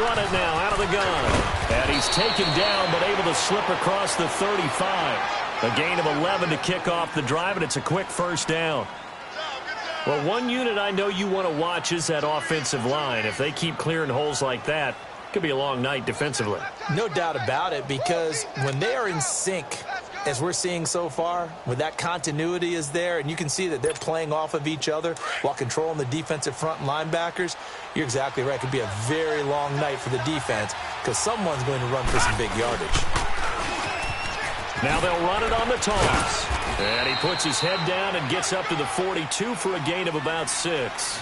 run it now out of the gun. And he's taken down but able to slip across the 35. A gain of 11 to kick off the drive, and it's a quick first down. Well, one unit I know you want to watch is that offensive line. If they keep clearing holes like that, it could be a long night defensively. No doubt about it, because when they are in sync, as we're seeing so far, when that continuity is there, and you can see that they're playing off of each other while controlling the defensive front linebackers, you're exactly right. It could be a very long night for the defense because someone's going to run for some big yardage. Now they'll run it on the toss. And he puts his head down and gets up to the 42 for a gain of about 6.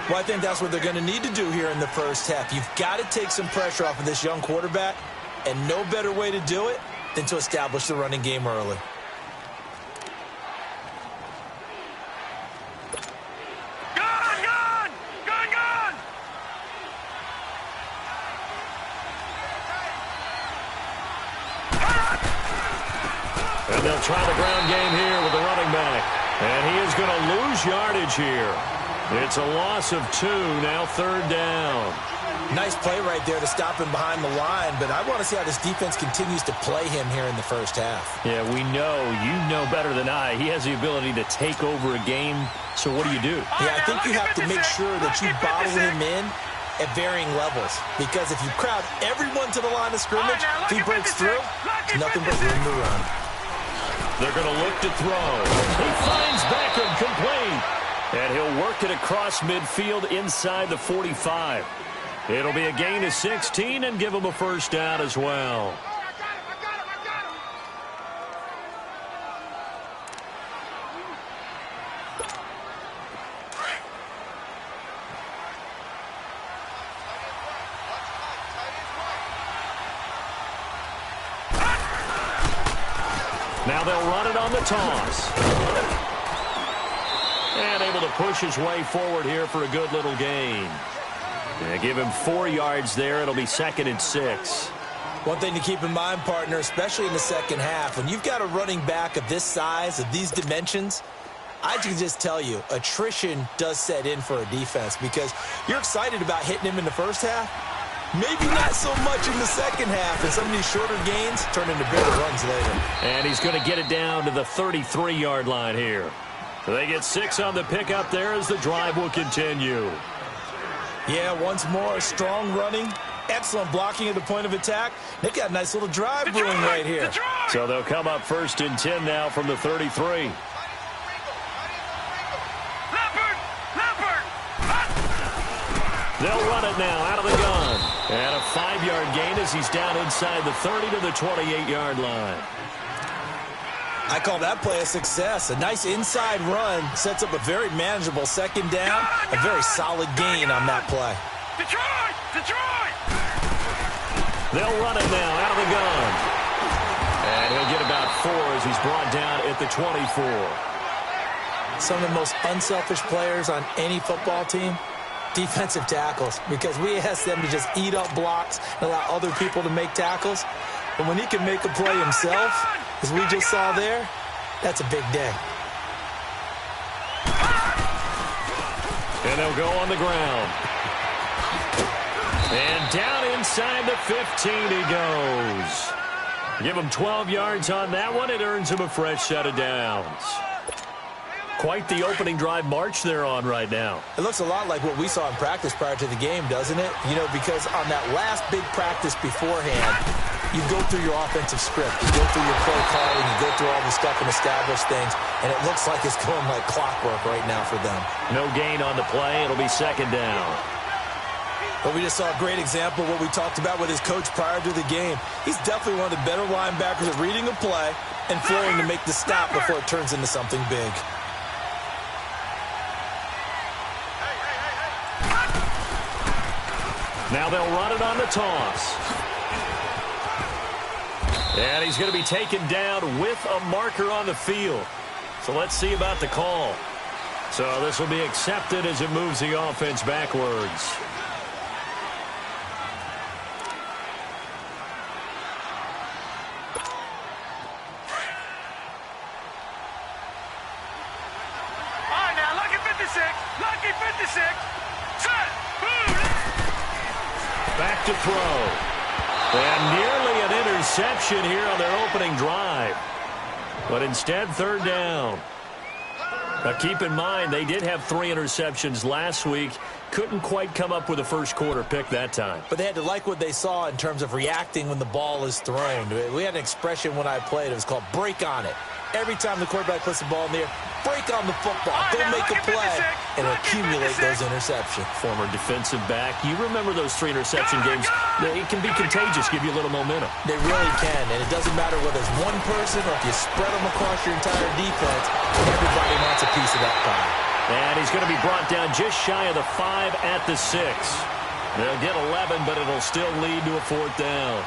Well, I think that's what they're going to need to do here in the first half. You've got to take some pressure off of this young quarterback, and no better way to do it than to establish the running game early. And they'll try the ground game here with the running back. And he is going to lose yardage here. It's a loss of 2, now third down. Nice play right there to stop him behind the line, but I want to see how this defense continues to play him here in the first half. Yeah, we know. You know better than I. He has the ability to take over a game, so what do you do? Yeah, I think you have to make sure that you bottle him in at varying levels, because if you crowd everyone to the line of scrimmage, if he breaks through, nothing but room to run. They're going to look to throw. He finds Beckham complete. And he'll work it across midfield inside the 45. It'll be a gain of 16 and give him a first down as well. Now they'll run it on the toss. And able to push his way forward here for a good little gain. Yeah, give him 4 yards there. It'll be 2nd and 6. One thing to keep in mind, partner, especially in the second half, when you've got a running back of this size, of these dimensions, I can just tell you, attrition does set in for a defense because you're excited about hitting him in the first half. Maybe not so much in the second half, and some of these shorter gains turn into bigger runs later. And he's going to get it down to the 33-yard line here. They get 6 on the pickup there as the drive will continue. Yeah, once more, strong running, excellent blocking at the point of attack. They've got a nice little drive brewing right here. So they'll come up 1st and 10 now from the 33. They'll run it now out of the gun. And a 5-yard gain as he's down inside the 30 to the 28-yard line. I call that play a success. A nice inside run sets up a very manageable second down. A very solid gain on that play. Detroit! They'll run it now out of the gun. And he'll get about 4 as he's brought down at the 24. Some of the most unselfish players on any football team, defensive tackles, because we ask them to just eat up blocks and allow other people to make tackles. But when he can make a play himself, as we just saw there, that's a big day. And they'll go on the ground. And down inside the 15 he goes. Give him 12 yards on that one. It earns him a fresh set of downs. Quite the opening drive march they're on right now. It looks a lot like what we saw in practice prior to the game, doesn't it? You know, because on that last big practice beforehand, you go through your offensive script, you go through your play calling, you go through all the stuff and establish things, and it looks like it's going like clockwork right now for them. No gain on the play. It'll be 2nd down. But we just saw a great example of what we talked about with his coach prior to the game. He's definitely one of the better linebackers at reading a play and flowing to make the stop before it turns into something big. Now they'll run it on the toss. And he's going to be taken down with a marker on the field. So let's see about the call. So this will be accepted as it moves the offense backwards. All right, now, lucky 56. Lucky 56. Set. Boom. Back to throw. And nearly an interception here on their opening drive. But instead, third down. Now, keep in mind, they did have 3 interceptions last week. Couldn't quite come up with a first-quarter pick that time. But they had to like what they saw in terms of reacting when the ball is thrown. We had an expression when I played. It was called break on it. Every time the quarterback puts the ball in the air, break on the football. Go make a play and accumulate those interceptions. Former defensive back. You remember those 3 interception games. It can be contagious, give you a little momentum. They really can, and it doesn't matter whether it's one person or if you spread them across your entire defense. Everybody wants a piece of that pie. And he's going to be brought down just shy of the 5 at the 6. They'll get 11, but it'll still lead to a 4th down.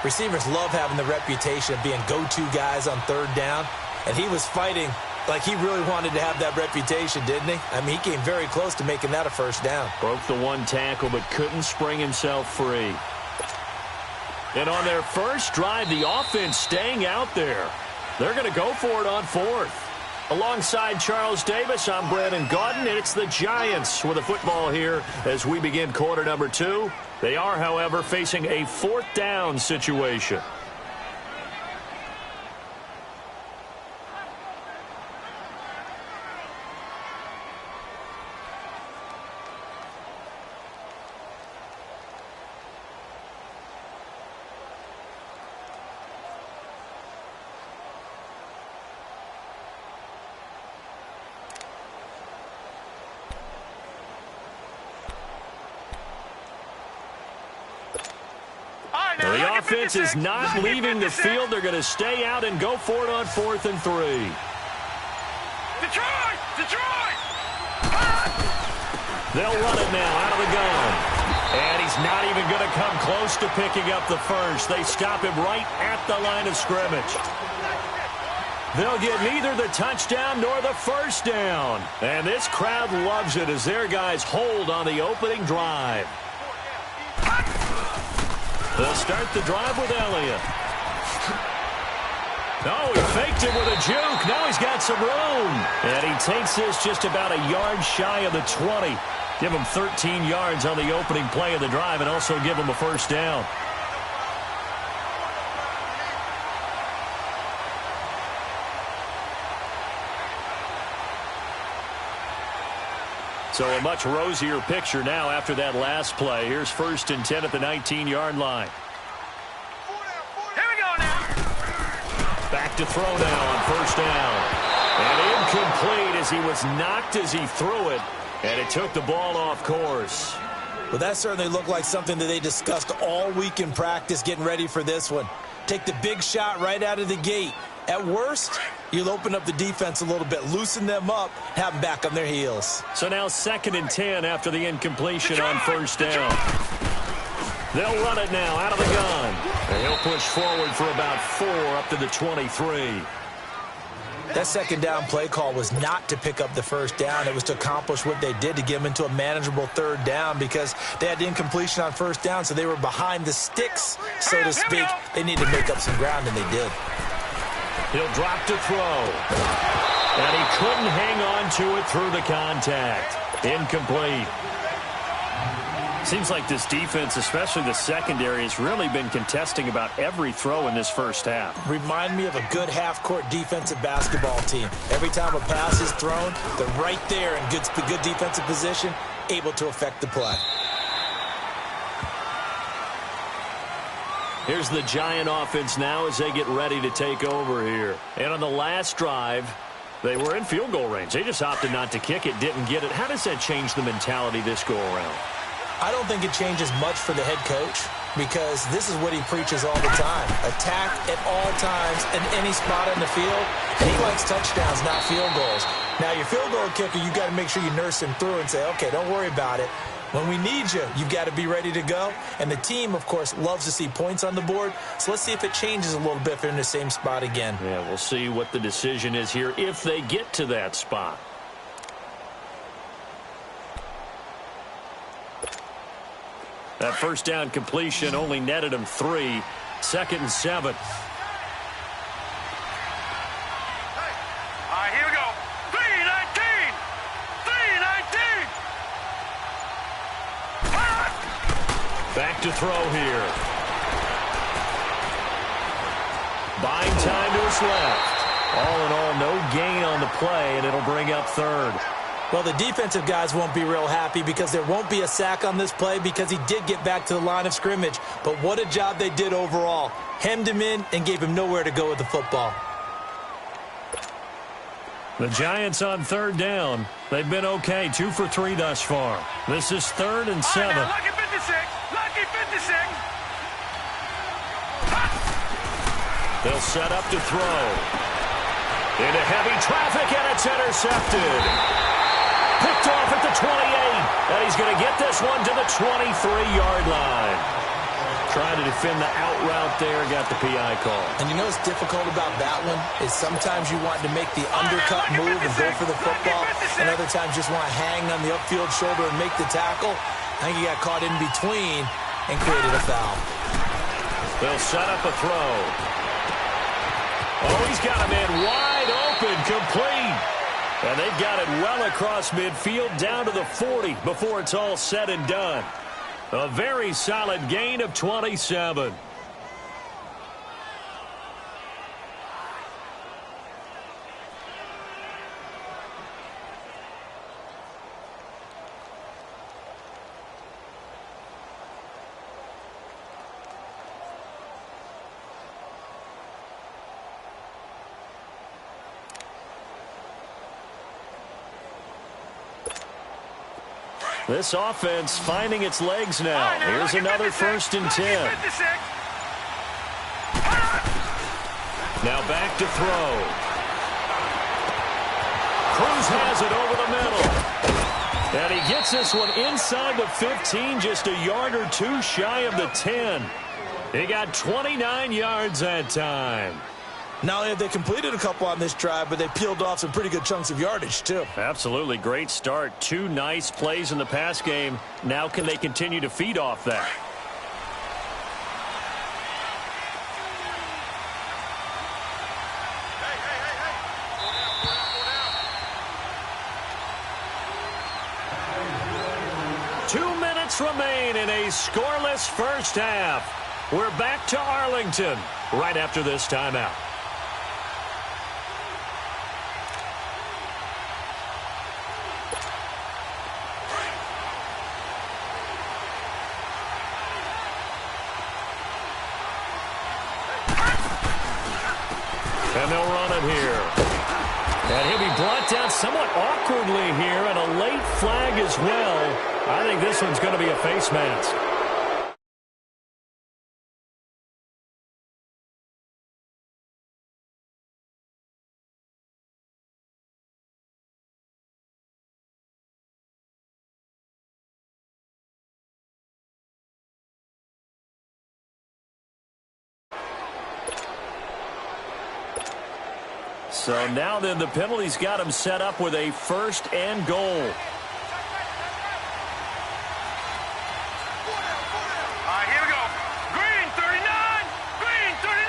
Receivers love having the reputation of being go-to guys on third down, and he was fighting like he really wanted to have that reputation, didn't he? I mean, he came very close to making that a first down. Broke the 1 tackle, but couldn't spring himself free. And on their first drive, the offense staying out there. They're going to go for it on 4th. Alongside Charles Davis, I'm Brandon Gaudin, and it's the Giants with the football here as we begin quarter number 2. They are, however, facing a 4th down situation. The offense is not leaving the field. They're going to stay out and go for it on 4th and 3. Detroit! Detroit! They'll run it now out of the gun. And he's not even going to come close to picking up the first. They stop him right at the line of scrimmage. They'll get neither the touchdown nor the first down. And this crowd loves it as their guys hold on the opening drive. They'll start the drive with Elliott. Oh, he faked it with a juke. Now he's got some room. And he takes this just about a yard shy of the 20. Give him 13 yards on the opening play of the drive and also give him a first down. So a much rosier picture now after that last play. Here's 1st and 10 at the 19-yard line. Here we go now. Back to throw now on 1st down. And incomplete as he was knocked as he threw it. And it took the ball off course. Well, that certainly looked like something that they discussed all week in practice getting ready for this one. Take the big shot right out of the gate. At worst, you'll open up the defense a little bit, loosen them up, have them back on their heels. So now 2nd and 10 after the incompletion on 1st down. They'll run it now out of the gun. And he'll push forward for about 4 up to the 23. That 2nd down play call was not to pick up the first down. It was to accomplish what they did to get them into a manageable 3rd down because they had the incompletion on 1st down, so they were behind the sticks, so to speak. They needed to make up some ground, and they did. He'll drop to throw. And he couldn't hang on to it through the contact. Incomplete. Seems like this defense, especially the secondary, has really been contesting about every throw in this first half. Remind me of a good half-court defensive basketball team. Every time a pass is thrown, they're right there in good defensive position, able to affect the play. Here's the Giant offense now as they get ready to take over here. And on the last drive, they were in field goal range. They just opted not to kick it, didn't get it. How does that change the mentality this go-around? I don't think it changes much for the head coach because this is what he preaches all the time. Attack at all times in any spot on the field. And he likes touchdowns, not field goals. Now, your field goal kicker, you got to make sure you nurse him through and say, okay, don't worry about it. When we need you, you've got to be ready to go. And the team, of course, loves to see points on the board. So let's see if it changes a little bit if they're in the same spot again. Yeah, we'll see what the decision is here if they get to that spot. That first down completion only netted him 3. 2nd and 7. All right, here we go. 3-19. 3-19. Back to throw here. Buying time to his left. All in all, no gain on the play, and it'll bring up third. Well, the defensive guys won't be real happy because there won't be a sack on this play because he did get back to the line of scrimmage. But what a job they did overall. Hemmed him in and gave him nowhere to go with the football. The Giants on third down. They've been okay, 2 for 3 thus far. This is 3rd and 7. Right, lucky 56. Lucky 56. They'll set up to throw. Into heavy traffic, and it's intercepted. Picked off at the 28, and he's going to get this one to the 23-yard line. Trying to defend the out route there, got the PI call. And you know what's difficult about that one is sometimes you want to make the undercut move and go for the football, and other times just want to hang on the upfield shoulder and make the tackle. I think he got caught in between and created a foul. They'll set up a throw. Oh, he's got him in wide open, complete. And they've got it well across midfield down to the 40 before it's all said and done. A very solid gain of 27. This offense finding its legs now. Here's another 1st and 10. Now back to throw. Cruz has it over the middle. And he gets this one inside the 15, just a yard or two shy of the 10. He got 29 yards that time. Not only have they completed a couple on this drive, but they peeled off some pretty good chunks of yardage, too. Absolutely. Great start. 2 nice plays in the pass game. Now can they continue to feed off that? Hey, 2 minutes remain in a scoreless first half. We're back to Arlington right after this timeout. And they'll run it here. And he'll be brought down somewhat awkwardly here, and a late flag as well. I think this one's going to be a face mask. So now then the penalty's got him set up with a 1st and goal. All right, here we go. Green 39. Green 39.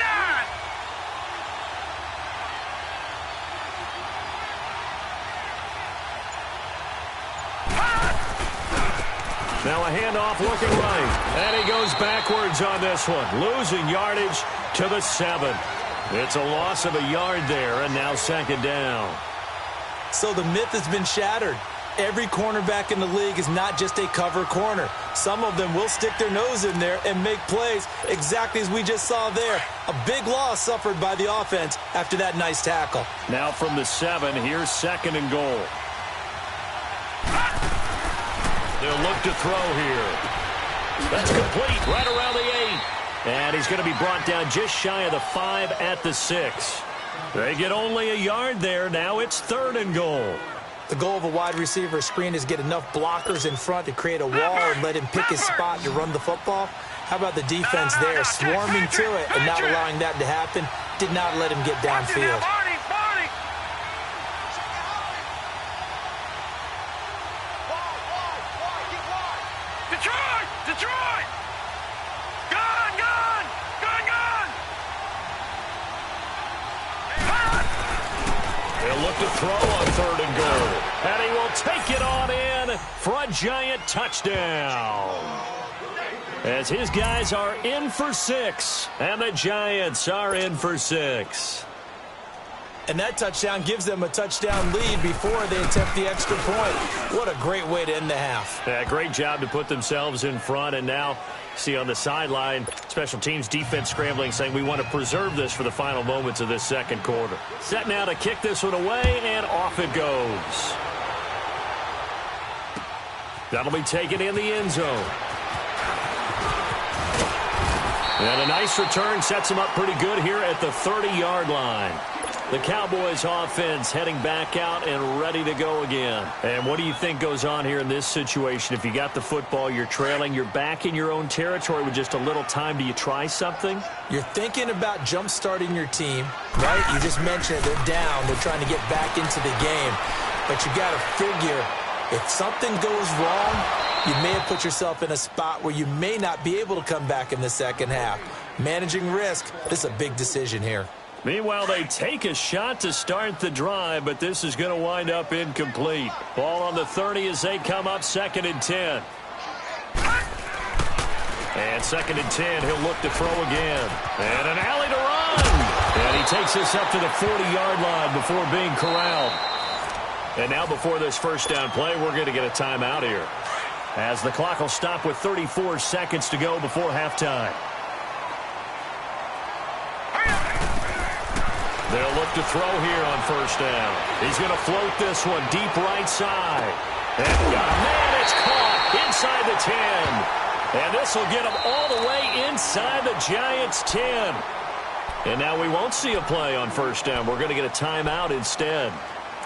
Now a handoff looking right. And he goes backwards on this one. Losing yardage to the 7. It's a loss of a yard there, and now 2nd down. So the myth has been shattered. Every cornerback in the league is not just a cover corner. Some of them will stick their nose in there and make plays exactly as we just saw there. A big loss suffered by the offense after that nice tackle. Now from the 7, here's 2nd and goal. They'll look to throw here. That's complete right around the 8. And he's going to be brought down just shy of the 5 at the 6. They get only a yard there. Now it's 3rd and goal. The goal of a wide receiver screen is get enough blockers in front to create a wall and let him pick his spot to run the football. How about the defense there, swarming to it and not allowing that to happen? Did not let him get downfield. Detroit! Detroit! Gun! Gun! Gun! Gun! They'll look to throw on 3rd and goal. And he will take it on in for a Giant touchdown. as his guys are in for 6, and the Giants are in for 6. And that touchdown gives them a touchdown lead before they attempt the extra point. What a great way to end the half. Yeah, great job to put themselves in front, and now see on the sideline, special teams defense scrambling, saying we want to preserve this for the final moments of this second quarter. Set now to kick this one away, and off it goes. That'll be taken in the end zone. And a nice return sets him up pretty good here at the 30-yard line. The Cowboys offense heading back out and ready to go again. And what do you think goes on here in this situation? If you got the football, you're trailing, you're back in your own territory with just a little time. Do you try something? You're thinking about jump-starting your team, right? You just mentioned it. They're down. They're trying to get back into the game. But you got to figure, if something goes wrong, you may have put yourself in a spot where you may not be able to come back in the second half. Managing risk, this is a big decision here. Meanwhile, they take a shot to start the drive, but this is going to wind up incomplete. Ball on the 30 as they come up 2nd and 10. And 2nd and 10, he'll look to throw again. And an alley to run. And he takes this up to the 40-yard line before being corralled. And now before this first down play, we're going to get a timeout here, as the clock will stop with 34 seconds to go before halftime. They'll look to throw here on first down. He's going to float this one deep right side. And man, it's caught inside the 10. And this will get him all the way inside the Giants' 10. And now we won't see a play on first down. We're going to get a timeout instead,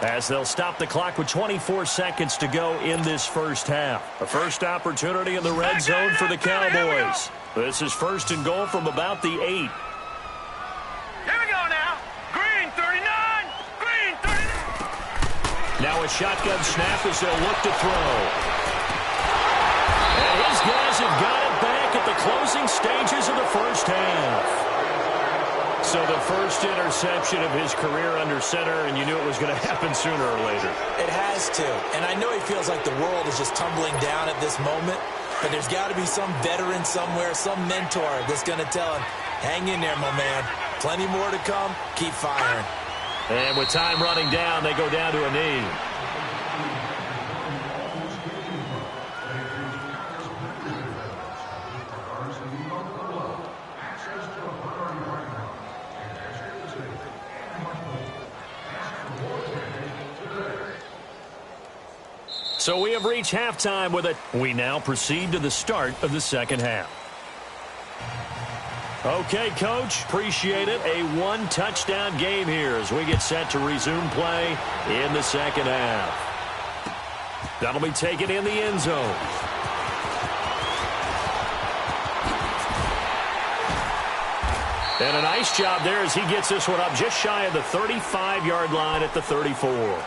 as they'll stop the clock with 24 seconds to go in this first half. A first opportunity in the red zone for the Cowboys. This is 1st and goal from about the 8. Now a shotgun snap as they'll look to throw. And his guys have got it back at the closing stages of the first half. So the first interception of his career under center, and you knew it was going to happen sooner or later. It has to. And I know he feels like the world is just tumbling down at this moment, but there's got to be some veteran somewhere, some mentor that's going to tell him, hang in there, my man. Plenty more to come. Keep firing. And with time running down, they go down to a knee. So we have reached halftime with it. We now proceed to the start of the second half. Okay, Coach, appreciate it. A one-touchdown game here as we get set to resume play in the second half. That'll be taken in the end zone. And a nice job there as he gets this one up just shy of the 35-yard line at the 34.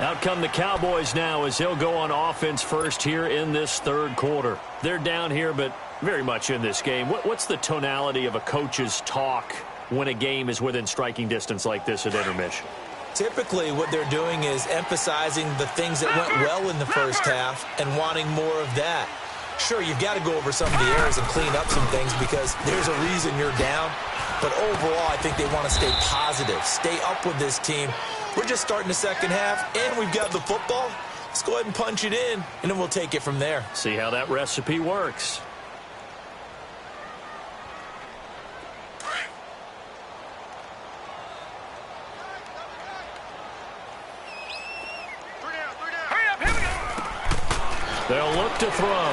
Out come the Cowboys now as they'll go on offense first here in this third quarter. They're down here, but very much in this game. What's the tonality of a coach's talk when a game is within striking distance like this at intermission? Typically, what they're doing is emphasizing the things that went well in the first half and wanting more of that. Sure, you've got to go over some of the errors and clean up some things because there's a reason you're down. But overall, I think they want to stay positive, stay up with this team. We're just starting the second half, and we've got the football. Let's go ahead and punch it in, and then we'll take it from there. See how that recipe works. They'll look to throw.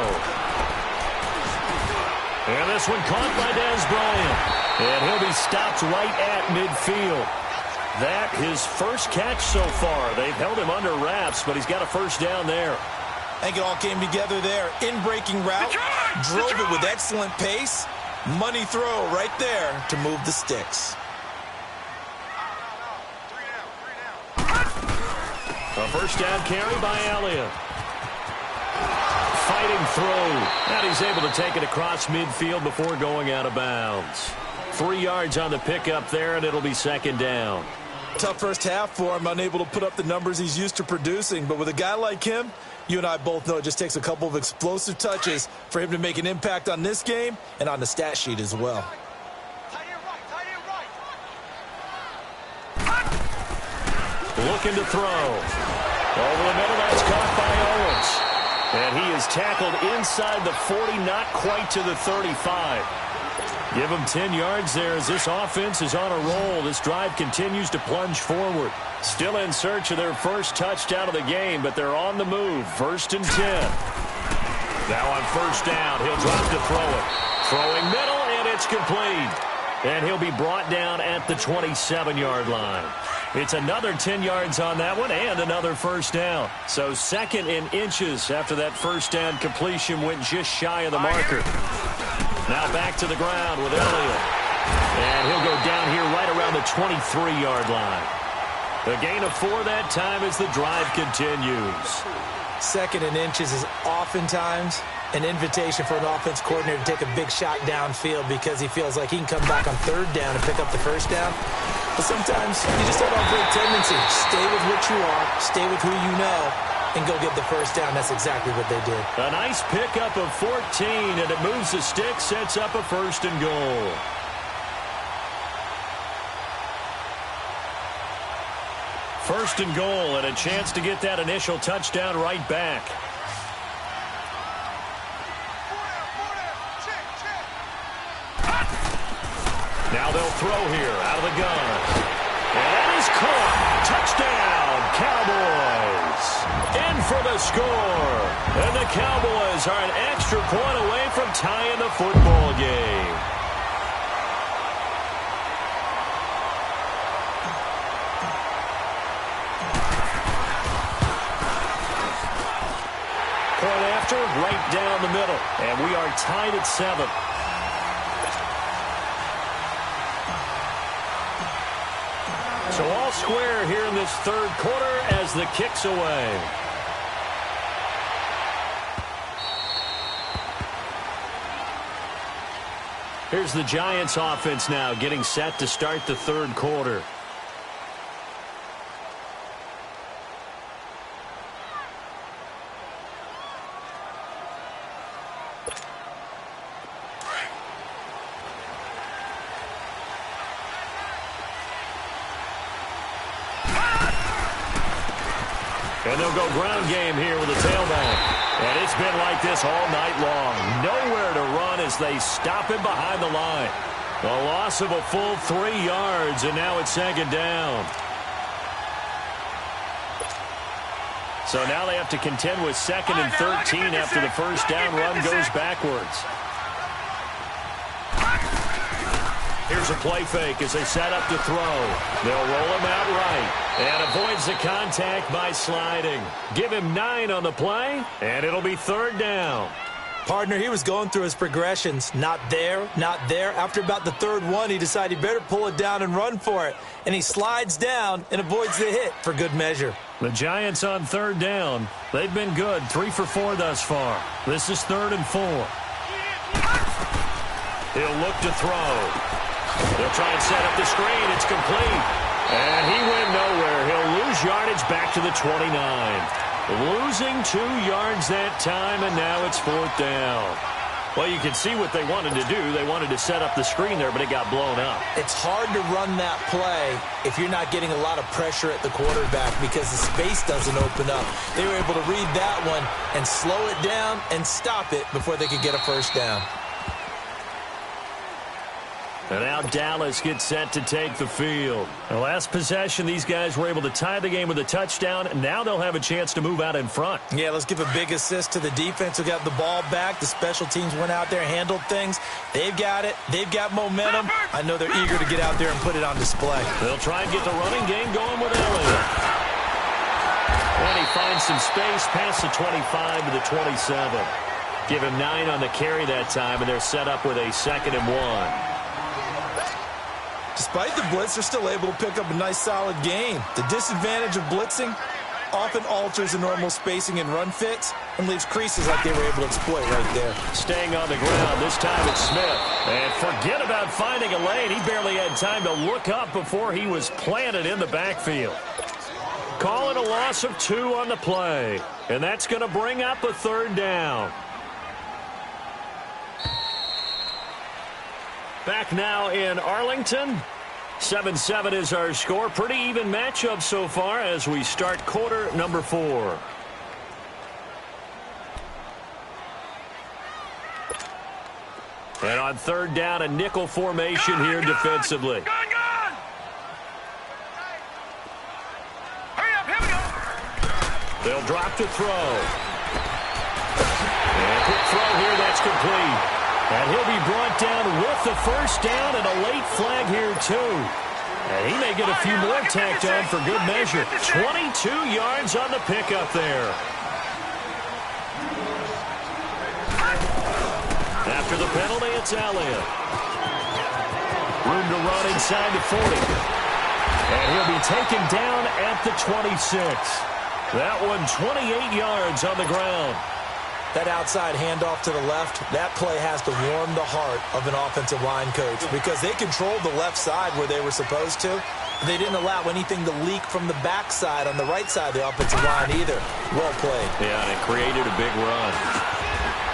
And this one caught by Dez Bryant. And he'll be stopped right at midfield. That his first catch so far. They've held him under wraps, but he's got a first down there. I think it all came together there. In-breaking route, drove it with excellent pace. Money throw right there to move the sticks. A first down carry by Elliott. Fighting throw. And he's able to take it across midfield before going out of bounds. 3 yards on the pickup there, and it'll be second down. Tough first half for him, unable to put up the numbers he's used to producing. But with a guy like him, you and I both know it just takes a couple of explosive touches for him to make an impact on this game and on the stat sheet as well. Looking to throw. Over the middle, that's caught by Owens. And he is tackled inside the 40, not quite to the 35. Give him 10 yards there as this offense is on a roll. This drive continues to plunge forward. Still in search of their first touchdown of the game, but they're on the move. 1st and 10. Now on first down, he'll drop to throw it. Throwing middle, and it's complete. And he'll be brought down at the 27-yard line. It's another 10 yards on that one and another first down. So 2nd and inches after that first down completion went just shy of the marker. Now back to the ground with Elliott. And he'll go down here right around the 23-yard line. A gain of 4 that time as the drive continues. 2nd and inches is oftentimes an invitation for an offense coordinator to take a big shot downfield because he feels like he can come back on 3rd down and pick up the first down. But sometimes you just have a great tendency. Stay with what you are, stay with who you know, and go get the first down. That's exactly what they did. A nice pickup of 14, and it moves the stick, sets up a 1st and goal. First and goal, and a chance to get that initial touchdown right back. Now they'll throw here out of the gun. And that is caught. Touchdown, Cowboys. In for the score. And the Cowboys are an extra point away from tying the football game. Point after, right down the middle. And we are tied at 7. So all square here in this 3rd quarter as the kick's away. Here's the Giants offense now getting set to start the 3rd quarter. And they'll go ground game here with a tailback. And it's been like this all night long. Nowhere to run as they stop him behind the line. A loss of a full 3 yards, and now it's 2nd down. So now they have to contend with 2nd and 13 after the first down run goes backwards. Here's a play fake as they set up to throw. They'll roll him out right. And avoids the contact by sliding. Give him 9 on the play, and it'll be 3rd down. Partner, he was going through his progressions. Not there, not there. After about the 3rd one, he decided he better pull it down and run for it. And he slides down and avoids the hit for good measure. The Giants on 3rd down. They've been good, 3 for 4 thus far. This is 3rd and 4. He'll look to throw. They'll try and set up the screen. It's complete. And he went nowhere. He'll lose yardage back to the 29. Losing 2 yards that time, and now it's 4th down. Well, you can see what they wanted to do. They wanted to set up the screen there, but it got blown up. It's hard to run that play if you're not getting a lot of pressure at the quarterback because the space doesn't open up. They were able to read that one and slow it down and stop it before they could get a first down. And now Dallas gets set to take the field. The last possession, these guys were able to tie the game with a touchdown, and now they'll have a chance to move out in front. Yeah, let's give a big assist to the defense who got the ball back. The special teams went out there, handled things. They've got it. They've got momentum. I know they're eager to get out there and put it on display. They'll try and get the running game going with Elliott. And he finds some space past the 25 to the 27. Give him 9 on the carry that time, and they're set up with a 2nd and 1. Despite the blitz, they're still able to pick up a nice, solid gain. The disadvantage of blitzing often alters the normal spacing and run fits, and leaves creases like they were able to exploit right there. Staying on the ground, this time it's Smith. And forget about finding a lane. He barely had time to look up before he was planted in the backfield. Calling a loss of 2 on the play. And that's going to bring up a third down. Back now in Arlington. 7-7 is our score. Pretty even matchup so far as we start quarter number 4. And on third down, a nickel formation here defensively. Hurry up, here we go. They'll drop to throw. And a quick throw here, that's complete. And he'll be brought down with the first down and a late flag here too. And he may get a few more tacked on for good measure. 22 yards on the pickup there. After the penalty, it's Elliott. Room to run inside the 40. And he'll be taken down at the 26. That one 28 yards on the ground. That outside handoff to the left, that play has to warm the heart of an offensive line coach because they controlled the left side where they were supposed to. They didn't allow anything to leak from the backside on the right side of the offensive line either. Well played. Yeah, and it created a big run.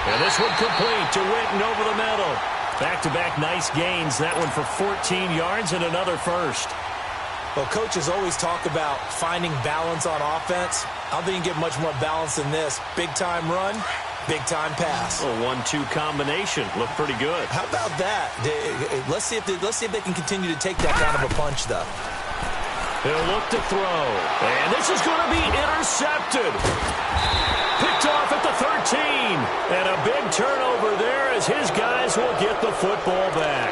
And this one complete to Witten over the middle. Back-to-back nice gains. That one for 14 yards and another first. Well, coaches always talk about finding balance on offense. I don't think you can get much more balance than this. Big-time run, big-time pass. A 1-2 combination. Looked pretty good. How about that? Let's see if they can continue to take that kind of a punch, though. He'll look to throw. And this is going to be intercepted. Picked off at the 13. And a big turnover there as his guys will get the football back.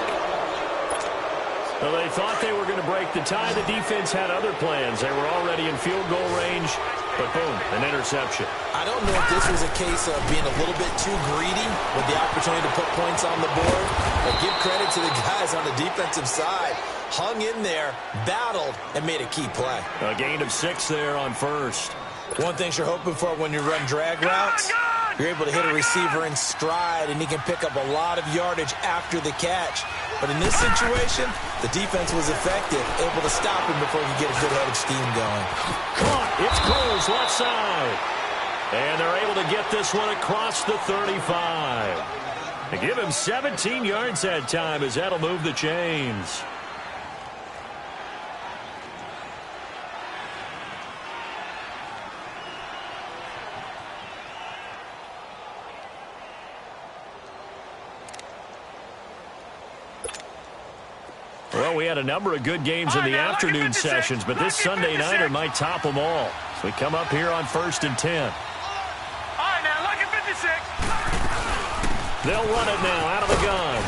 Well, they thought they were going to break the tie. The defense had other plans. They were already in field goal range. But boom, an interception. I don't know if this was a case of being a little bit too greedy with the opportunity to put points on the board. But give credit to the guys on the defensive side. Hung in there, battled, and made a key play. A gain of 6 there on first. One thing you're hoping for when you run drag routes, you're able to hit a receiver in stride, and he can pick up a lot of yardage after the catch. But in this situation, the defense was effective, able to stop him before he could get a good head of steam going. Caught. It's Cruz left side. And they're able to get this one across the 35. They give him 17 yards that time as that'll move the chains. Well, we had a number of good games in the afternoon sessions, but this Sunday nighter might top them all. So we come up here on 1st and 10. All right, now, look at 56. They'll run it now out of the guns.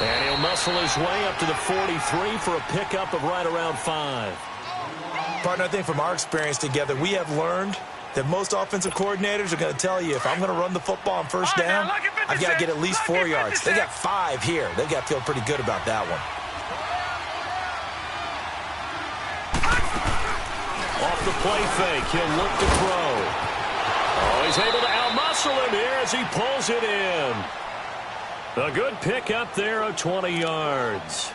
And he'll muscle his way up to the 43 for a pickup of right around 5. Partner, I think from our experience together, we have learned that most offensive coordinators are going to tell you, if I'm going to run the football on first down, I've got to get at least 4 yards. They got 5 here. They've got to feel pretty good about that one. Off the play fake, he'll look to throw. Oh, he's able to outmuscle him here as he pulls it in. A good pickup there of 20 yards.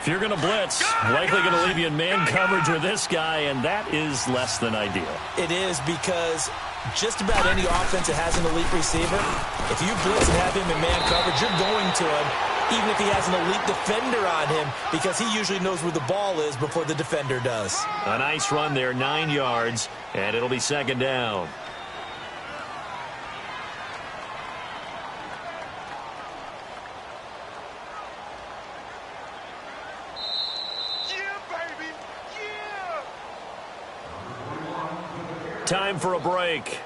If you're going to blitz, likely going to leave you in man coverage with this guy, and that is less than ideal. It is because just about any offense that has an elite receiver, if you blitz and have him in man coverage, you're going to him, even if he has an elite defender on him, because he usually knows where the ball is before the defender does. A nice run there, 9 yards, and it'll be 2nd down. Time for a break.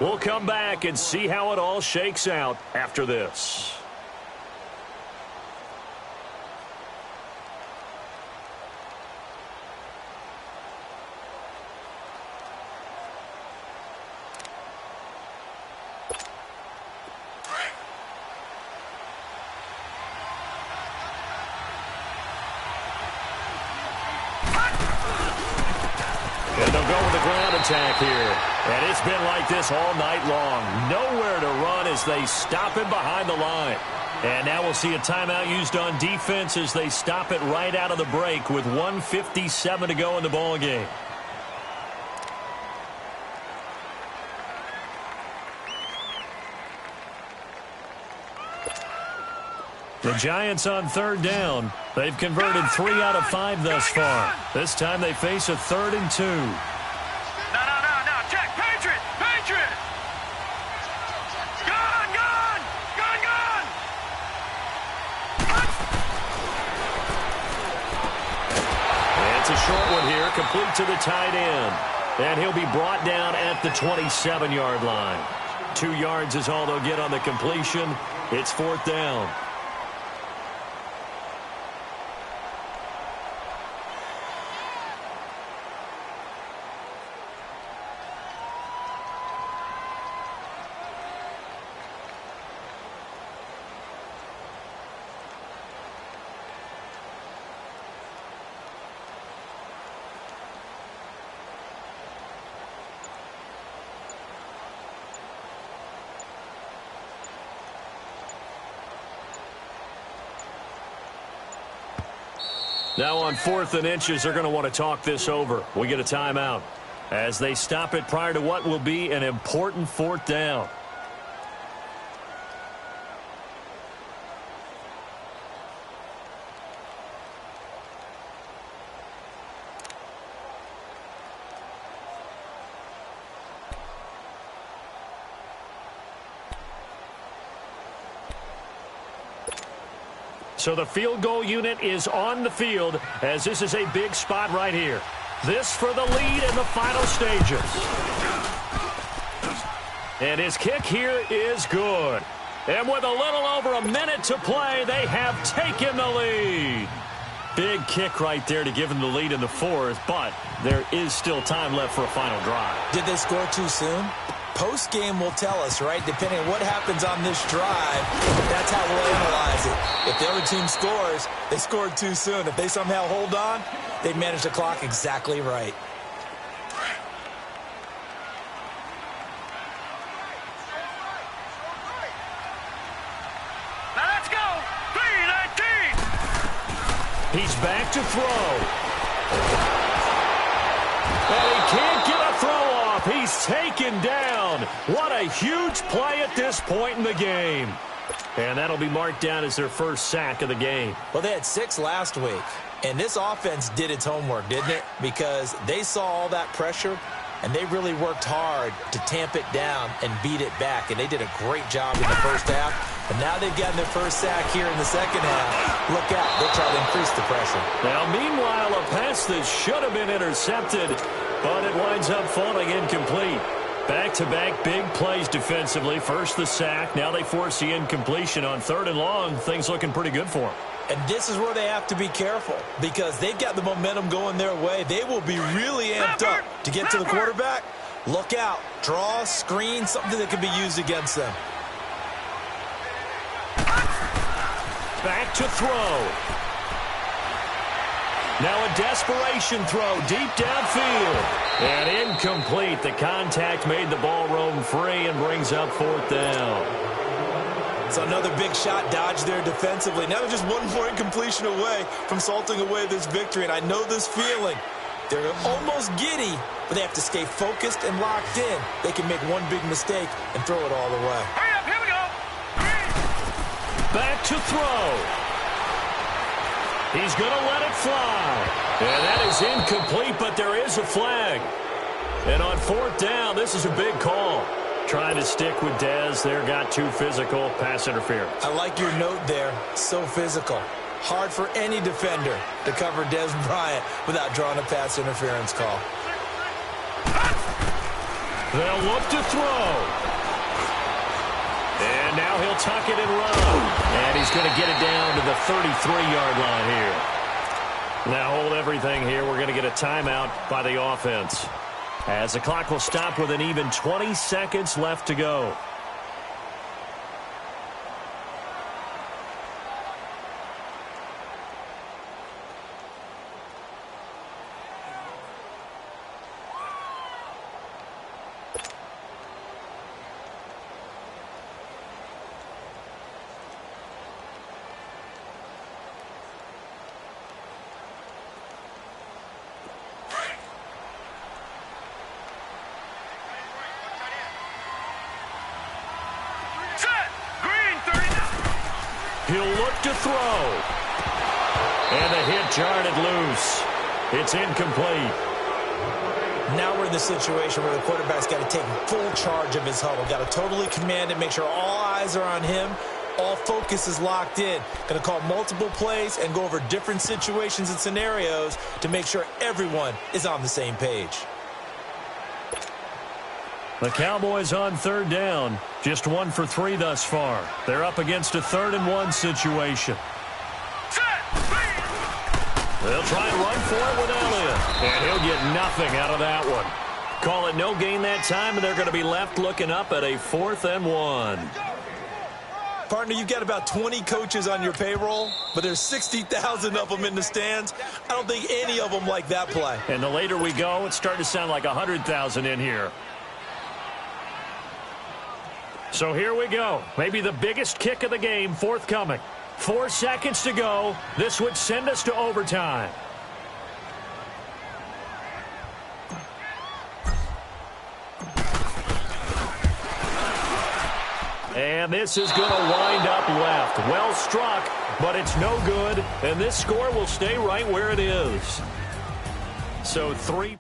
We'll come back and see how it all shakes out after this. And they'll go with the ground attack here. And it's been like this all night long. Nowhere to run as they stop him behind the line. And now we'll see a timeout used on defense as they stop it right out of the break with 1:57 to go in the ball game. The Giants on third down. They've converted 3 out of 5 thus far. This time they face a 3rd and 2. No. Check. Patriot. Gun. It's a short one here, complete to the tight end. And he'll be brought down at the 27-yard line. 2 yards is all they'll get on the completion. It's 4th down. Now on 4th and inches, they're going to want to talk this over. We get a timeout as they stop it prior to what will be an important 4th down. So the field goal unit is on the field as this is a big spot right here. This for the lead in the final stages. And his kick here is good. And with a little over a minute to play, they have taken the lead. Big kick right there to give them the lead in the 4th, but there is still time left for a final drive. Did they score too soon? Post-game will tell us, right? Depending on what happens on this drive, that's how we'll analyze it. If the other team scores, they scored too soon. If they somehow hold on, they've managed the clock exactly right. Now let's go. 3:19. He's back to throw. And he can't get a throw off. He's taken down. What a huge play at this point in the game. And that'll be marked down as their first sack of the game. Well, they had 6 last week. And this offense did its homework, didn't it? Because they saw all that pressure, and they really worked hard to tamp it down and beat it back. And they did a great job in the first half. And now they've gotten their first sack here in the second half. Look out. They'll try to increase the pressure. Now, meanwhile, a pass that should have been intercepted, but it winds up falling incomplete. Back-to-back big plays defensively. First the sack. Now they force the incompletion on 3rd and long. Things looking pretty good for them. And this is where they have to be careful because they've got the momentum going their way. They will be really amped up to get to the quarterback. Look out. Draw, screen, something that can be used against them. Back to throw. Now a desperation throw deep downfield. And incomplete. The contact made the ball roam free and brings up 4th down. So another big shot dodged there defensively. Now they're just one more incompletion away from salting away this victory. And I know this feeling. They're almost giddy, but they have to stay focused and locked in. They can make one big mistake and throw it all the way. Hurry up, here we go. Back to throw. He's going to let it fly. And that is incomplete, but there is a flag. And on 4th down, this is a big call. Trying to stick with Dez there, got too physical, pass interference. I like your note there, so physical. Hard for any defender to cover Dez Bryant without drawing a pass interference call. They'll look to throw. And now he'll tuck it and run. And he's going to get it down to the 33-yard line here. Now hold everything here. We're going to get a timeout by the offense, as the clock will stop with an even 20 seconds left to go. He'll look to throw. And the hit jarred it loose. It's incomplete. Now we're in the situation where the quarterback's got to take full charge of his huddle. Got to totally command it, make sure all eyes are on him. All focus is locked in. Going to call multiple plays and go over different situations and scenarios to make sure everyone is on the same page. The Cowboys on third down. Just 1 for 3 thus far. They're up against a 3rd-and-1 situation. They'll try and run for it with Elliott. And he'll get nothing out of that one. Call it no gain that time, and they're going to be left looking up at a 4th-and-1. Partner, you've got about 20 coaches on your payroll, but there's 60,000 of them in the stands. I don't think any of them like that play. And the later we go, it's starting to sound like 100,000 in here. So here we go. Maybe the biggest kick of the game forthcoming. 4 seconds to go. This would send us to overtime. And this is going to wind up left. Well struck, but it's no good. And this score will stay right where it is. So 3.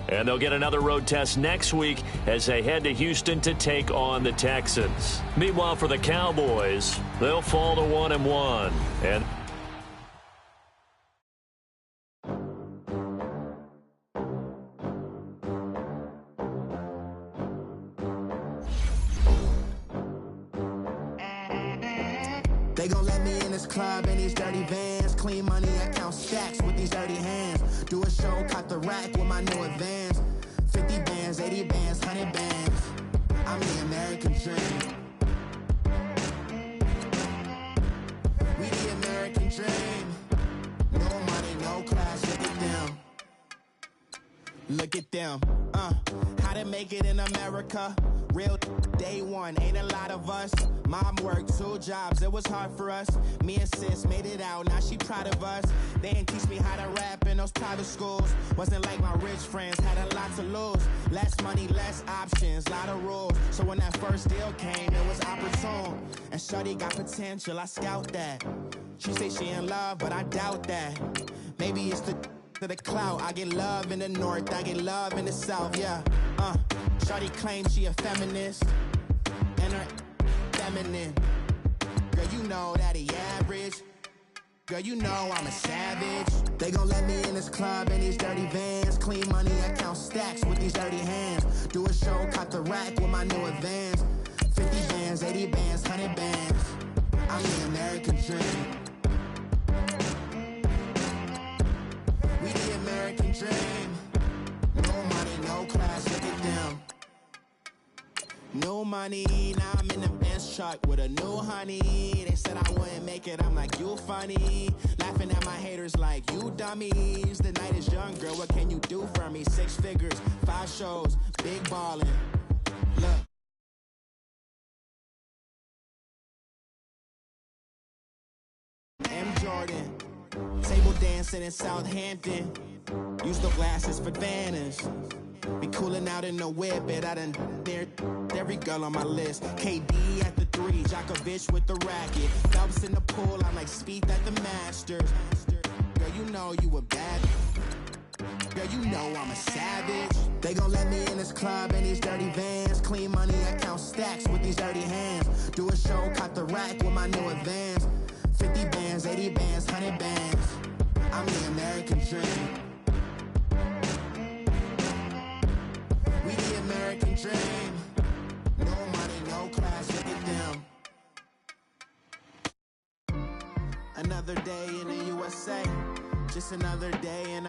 And they'll get another road test next week as they head to Houston to take on the Texans. Meanwhile, for the Cowboys, they'll fall to 1-1. And they gon' let me in this club in these dirty vans. Clean money, I count stacks with these dirty hands. Do a show, caught the rack with my new advance. 50 bands, 80 bands, 100 bands. I'm the American dream. We the American dream. No money, no class, look at them. Look at them, how to make it in America. Real day one, ain't a lot of us. Mom worked 2 jobs, it was hard for us. Me and sis made it out, now she proud of us. They didn't teach me how to rap in those private schools. Wasn't like my rich friends, had a lot to lose. Less money, less options, lot of rules. So when that first deal came, it was opportune. And shorty got potential, I scout that. She say she in love, but I doubt that. Maybe it's to the clout. I get love in the north, I get love in the south, yeah. Shorty claims she a feminist, and her feminine. Girl, you know that he average. Girl, you know I'm a savage. They gon' let me in this club in these dirty vans. Clean money, I count stacks with these dirty hands. Do a show, caught the rack with my new advance. 50 bands, 80 bands, 100 bands. I'm the American dream. We the American dream. No money, no class, look at them. No money, now I'm in the Benz truck with a new honey. They said I wouldn't make it, I'm like, you funny. Laughing at my haters like, you dummies. The night is young, girl, what can you do for me? 6 figures, 5 shows, big ballin'. Look. M. Jordan, table dancing in Southampton. Use the glasses for Vannas. Be cooling out in the whip, but I done dared every girl on my list. KD at the 3, Djokovic with the racket. Phelps in the pool, I'm like Spieth at the Masters. Girl, you know you a bad. Girl, you know I'm a savage. They gon' let me in this club in these dirty vans. Clean money, I count stacks with these dirty hands. Do a show, caught the rack with my new advance. 50 bands, 80 bands, 100 bands. I'm the American dream. We the American dream. No money, no class, look at them. Another day in the USA. Just another day in